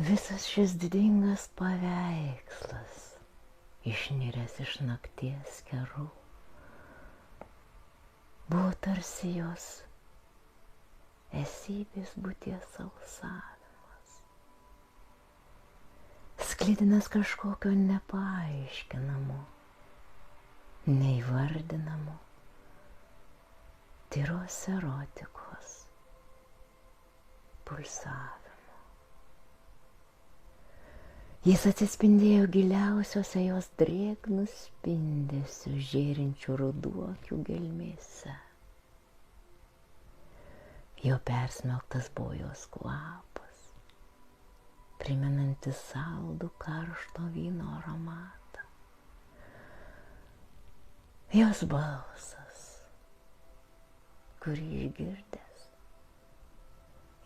Visas šis didingas paveikslas, išniręs iš nakties kerų, buvo tarsi jos esybės būties alsavimas, sklidinas kažkokio nepaaiškinamo, neįvardinamo, tyros erotikos pulsavimo. Jis atsispindėjo giliausiuose jos drėgnų spindesių žėrinčių ruduokių gelmėse. Jo persmelktas buvo jos kvapas, primenantis saldų karšto vyno aromatą. Jos balsas, kurį išgirdęs,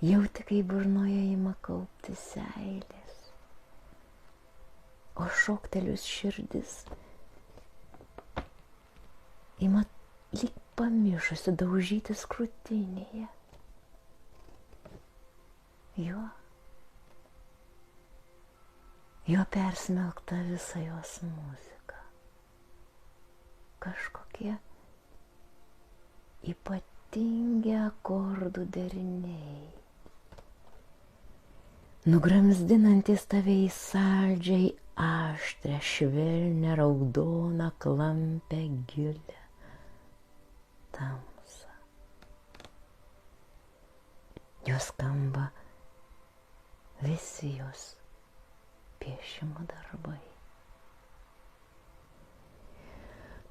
jauti, kai burnoje ima kaupti seilės, o šoktelius širdis ima lyg pamišusi daužytis krūtinėje. Jo persmelkta visa jos muzika. Kažkokie ypatingi akordų deriniai, nugramzdinantis tave į saldžiai aštrią, švelnią, raudoną, klampę, gilią tamsą. Jos skamba visi jos piešimo darbai.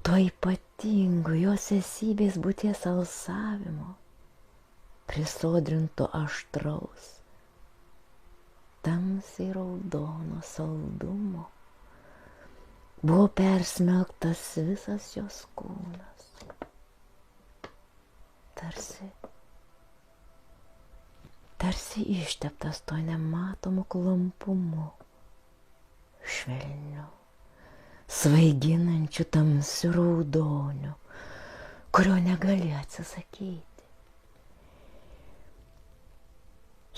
To ypatingo jos esybės būties alsavimo, prisodrinto aštraus, tamsiai raudono saldumo, buvo persmelktas visas jos kūnas. Tarsi išteptas to nematomu klampumu, švelniu, svaiginančiu tamsiu raudoniu, kurio negali atsisakyti.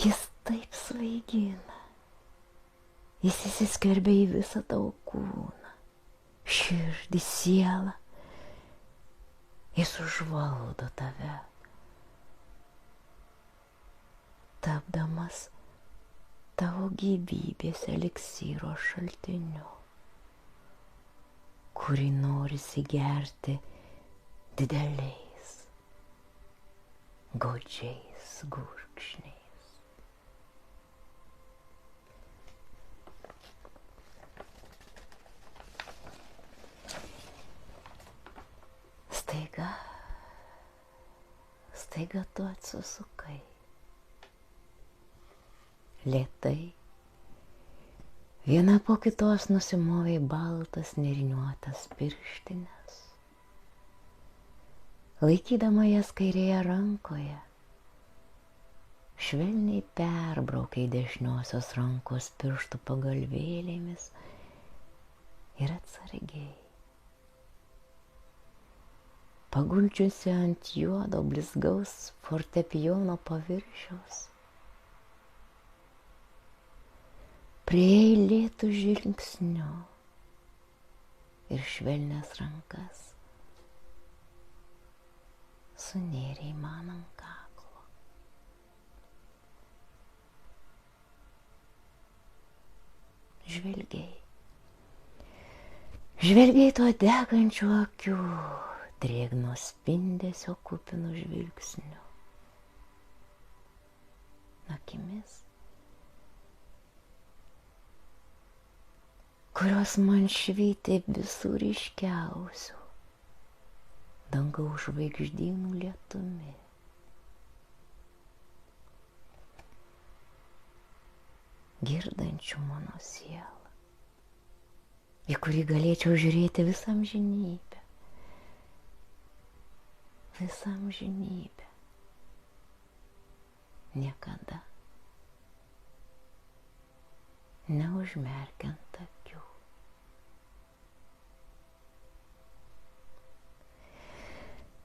Jis taip svaigina, jis įsiskverbia į visą tavo kūną, širdį, sielą, jis užvaldo tave, tapdamas tavo gyvybės eliksyro šaltiniu, kurį norisi gerti dideliais, godžiais gurkšniais. Staiga tu atsisukai. Lėtai, viena po kitos nusimovei baltas nėriniuotas pirštines. Laikydama jas kairėje rankoje, švelniai perbraukai dešiniosios rankos pirštų pagalvėlėmis ir atsargiai, paguldžiusi ant juodo blizgaus fortepijono paviršiaus, priėjai lėtų žvilgsniu ir švelnias rankas sunėrei man ant kaklo. Žvelgiai tuo degančių akių, drėgno spindesio kupinų žvilgsniu, akimis, kurios man švyti visų ryškiausių dangaus žvaigždynų lietumi. Girdančių mano sielą, į kurį galėčiau žiūrėti visą amžinybę. Visą amžinybę. Niekada neužmerkiant akių.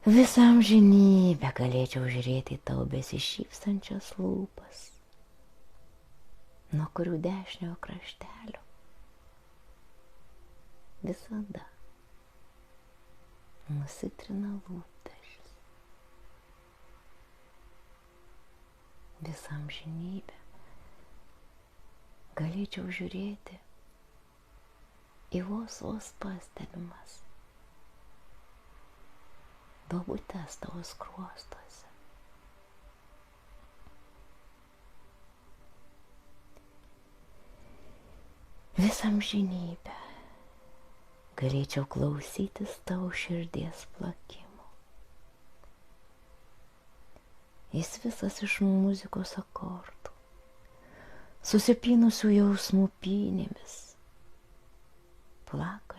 Visą amžinybę galėčiau žiūrėti į tavo besišypsančias lūpas, nuo kurių dešiniojo kraštelio visada nusitrina lūpdažis. Visą amžinybę galėčiau žiūrėti į vos pastebimas duobutes tavo skruostuose. Visą amžinybę galėčiau klausytis tavo širdies plakimo. Jis visas iš muzikos akordų, susipynusių jausmų pynėmis, plaka